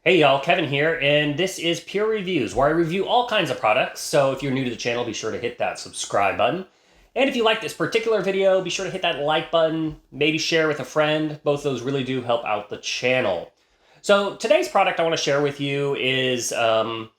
Hey y'all, Kevin here, and this is Peer Reviews, where I review all kinds of products. So if you're new to the channel, be sure to hit that subscribe button. And if you like this particular video, be sure to hit that like button, maybe share with a friend. Both of those really do help out the channel. So today's product I want to share with you is some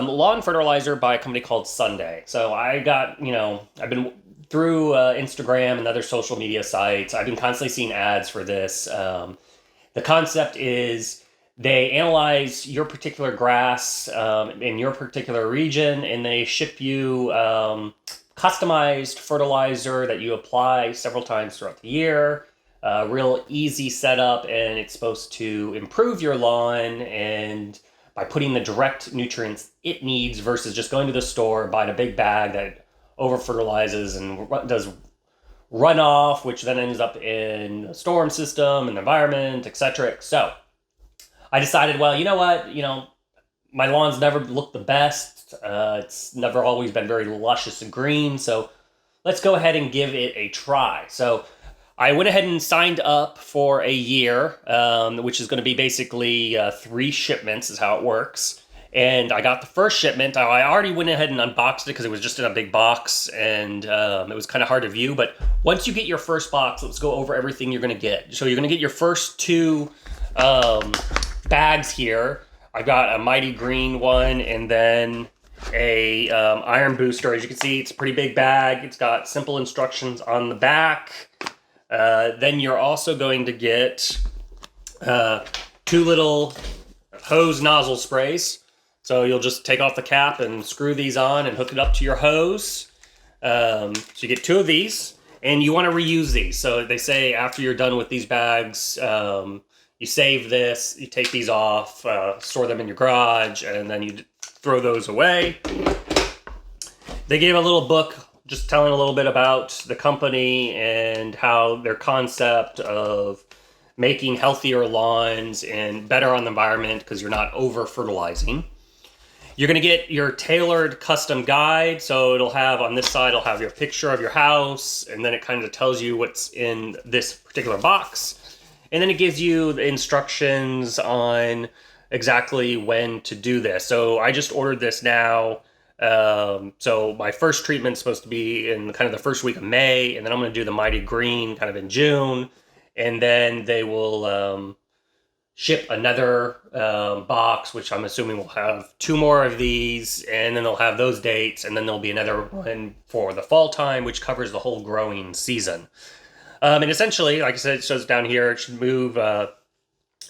lawn fertilizer by a company called Sunday. So I got, I've been through Instagram and other social media sites. I've been constantly seeing ads for this. The concept is they analyze your particular grass in your particular region, and they ship you customized fertilizer that you apply several times throughout the year. Real easy setup, and it's supposed to improve your lawn and by putting the direct nutrients it needs versus just going to the store, buying a big bag that over fertilizes and does runoff, which then ends up in the storm system and the environment, etc. So I decided, well, you know what? My lawn's never looked the best. It's never always been very luscious and green. So let's go ahead and give it a try. So I went ahead and signed up for a year, which is going to be basically 3 shipments is how it works. And I got the first shipment. I already went ahead and unboxed it because it was just in a big box and it was kind of hard to view. But once you get your first box, let's go over everything you're going to get. So you're going to get your first 2 bags here. I've got a Mighty Green one and then a Iron Booster. As you can see, it's a pretty big bag. It's got simple instructions on the back. Then you're also going to get 2 little hose nozzle sprays. So you'll just take off the cap and screw these on and hook it up to your hose. So you get 2 of these, and you want to reuse these. So they say after you're done with these bags, you save this, you take these off, store them in your garage, and then you throw those away. They gave a little book just telling a little bit about the company and how their concept of making healthier lawns and better on the environment because you're not over fertilizing. You're going to get your tailored custom guide. So it'll have on this side, it'll have your picture of your house, and then it kind of tells you what's in this particular box. And then it gives you the instructions on exactly when to do this. So I just ordered this now. So my first treatment's supposed to be in kind of the first week of May, and then I'm going to do the Mighty Green kind of in June. And then they will ship another box, which I'm assuming will have 2 more of these, and then they'll have those dates, and then there'll be another one for the fall time, which covers the whole growing season. And essentially, like I said, it shows down here, it should move,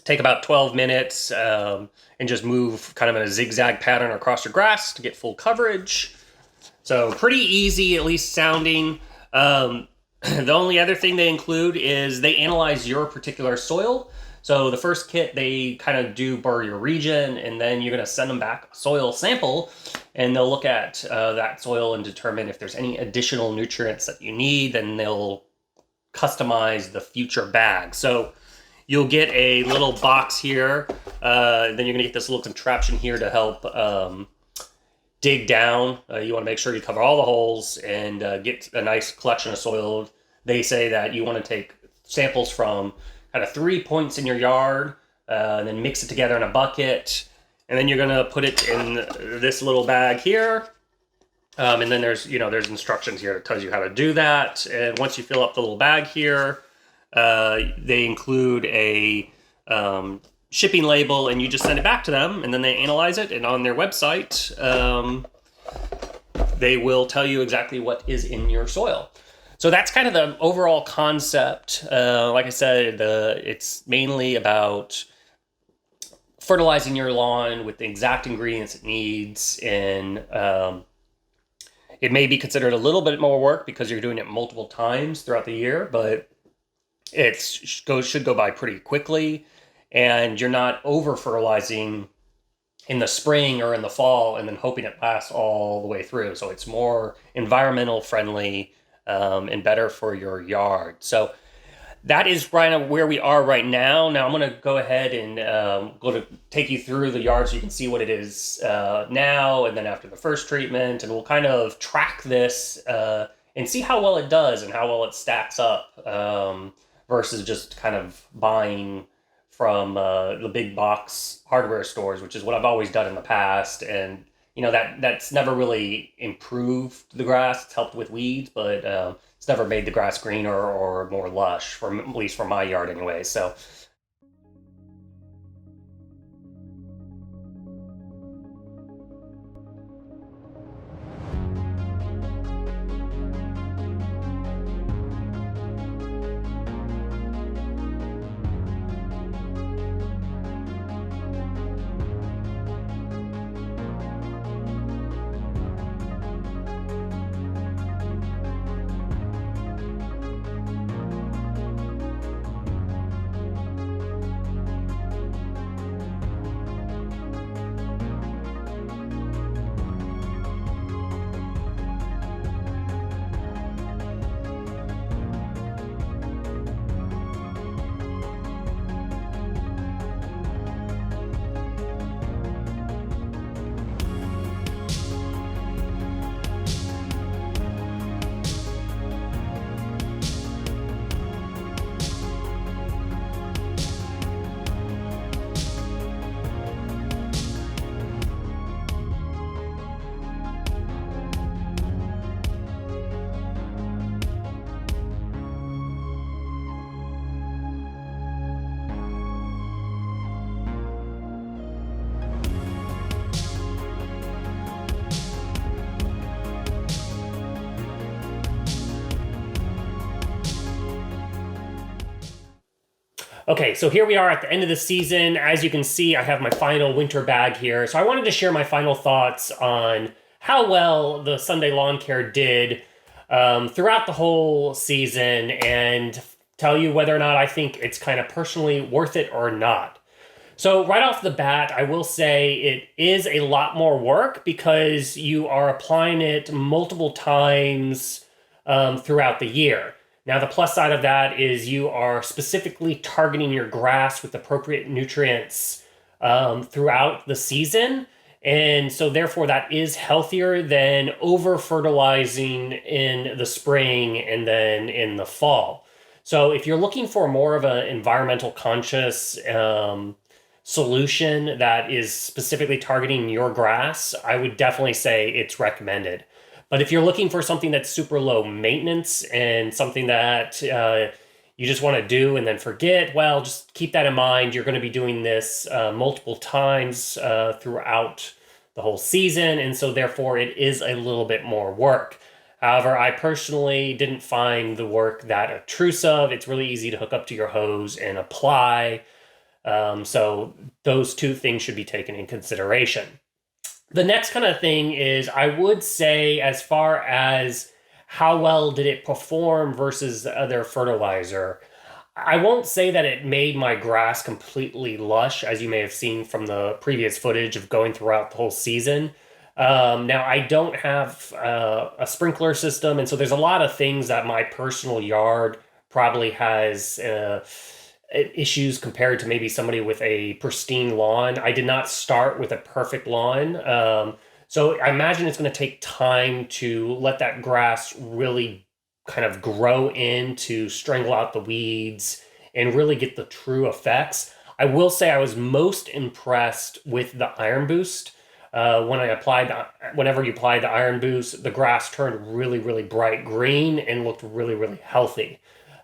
take about 12 minutes, and just move kind of in a zigzag pattern across your grass to get full coverage. So pretty easy, at least sounding. The only other thing they include is they analyze your particular soil. So the first kit, they kind of do for your region, and then you're going to send them back a soil sample, and they'll look at that soil and determine if there's any additional nutrients that you need, and they'll customize the future bag. So you'll get a little box here, then you're going to get this little contraption here to help dig down. You want to make sure you cover all the holes and get a nice collection of soil. They say that you want to take samples from kind of 3 points in your yard, and then mix it together in a bucket. And then you're going to put it in this little bag here. And then there's instructions here that tells you how to do that. And once you fill up the little bag here, they include a shipping label, and you just send it back to them, and then they analyze it. And on their website, they will tell you exactly what is in your soil. So that's kind of the overall concept. Like I said, it's mainly about fertilizing your lawn with the exact ingredients it needs. And it may be considered a little bit more work because you're doing it multiple times throughout the year, but it should go by pretty quickly. And you're not over fertilizing in the spring or in the fall and then hoping it lasts all the way through. So it's more environmental friendly and better for your yard. So that is right where we are right now. Now I'm going to go ahead and take you through the yard so you can see what it is now and then after the first treatment. And we'll kind of track this and see how well it does and how well it stacks up versus just kind of buying from the big box hardware stores, which is what I've always done in the past. And that's never really improved the grass. It's helped with weeds, but it's never made the grass greener or more lush, at least for my yard anyway. So okay, so here we are at the end of the season. As you can see, I have my final winter bag here. So I wanted to share my final thoughts on how well the Sunday Lawn Care did throughout the whole season and tell you whether or not I think it's kind of personally worth it or not. So right off the bat, I will say it is a lot more work because you are applying it multiple times throughout the year. Now, the plus side of that is you are specifically targeting your grass with appropriate nutrients throughout the season. And so therefore that is healthier than over fertilizing in the spring and then in the fall. So if you're looking for more of an environmental conscious solution that is specifically targeting your grass, I would definitely say it's recommended. But if you're looking for something that's super low maintenance and something that you just want to do and then forget, well, just keep that in mind. You're going to be doing this multiple times throughout the whole season, and so therefore it is a little bit more work. However, I personally didn't find the work that obtrusive. It's really easy to hook up to your hose and apply. So those two things should be taken in consideration. The next kind of thing is I would say as far as how well did it perform versus the other fertilizer, I won't say that it made my grass completely lush, as you may have seen from the previous footage of going throughout the whole season. Now, I don't have a sprinkler system, and so there's a lot of things that my personal yard probably has issues compared to maybe somebody with a pristine lawn. I did not start with a perfect lawn. So I imagine it's going to take time to let that grass really kind of grow in to strangle out the weeds and really get the true effects. I will say I was most impressed with the Iron Boost. Whenever you applied the Iron Boost, the grass turned really, really bright green and looked really, really healthy.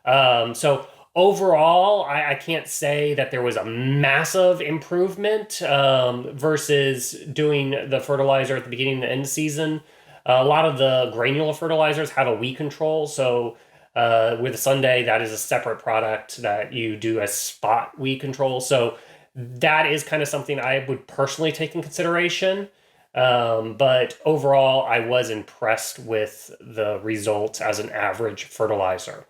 So overall, I can't say that there was a massive improvement versus doing the fertilizer at the beginning and the end of the season. A lot of the granular fertilizers have a weed control. So with Sunday, that is a separate product that you do as spot weed control. So that is kind of something I would personally take in consideration. But overall, I was impressed with the results as an average fertilizer.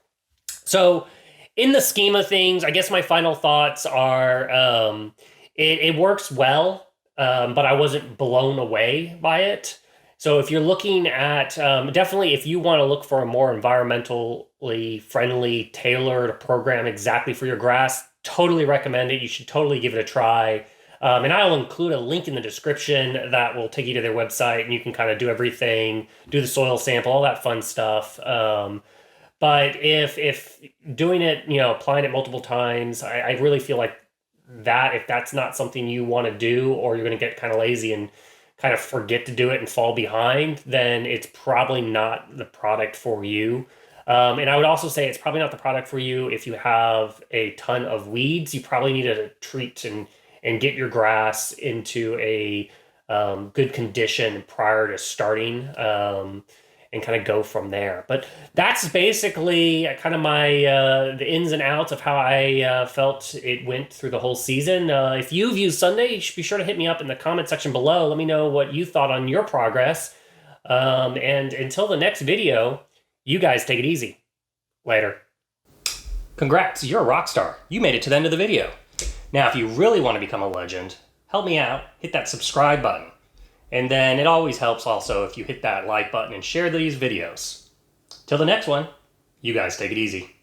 So in the scheme of things, I guess my final thoughts are it works well, but I wasn't blown away by it. So if you're looking at, definitely if you want to look for a more environmentally friendly, tailored program exactly for your grass, totally recommend it. You should totally give it a try. And I'll include a link in the description that will take you to their website, and you can kind of do everything, do the soil sample, all that fun stuff. But if doing it, applying it multiple times, I really feel like if that's not something you want to do, or you're going to get kind of lazy and kind of forget to do it and fall behind, then it's probably not the product for you. And I would also say it's probably not the product for you if you have a ton of weeds. You probably need to treat and get your grass into a good condition prior to starting, and kind of go from there. But that's basically kind of my the ins and outs of how I felt it went through the whole season. If you've used Sunday, you should be sure to hit me up in the comment section below. Let me know what you thought on your progress. And until the next video, you guys take it easy. Later. Congrats, you're a rock star. You made it to the end of the video. Now, if you really want to become a legend, help me out, hit that subscribe button. And then it always helps also if you hit that like button and share these videos. Till the next one, you guys take it easy.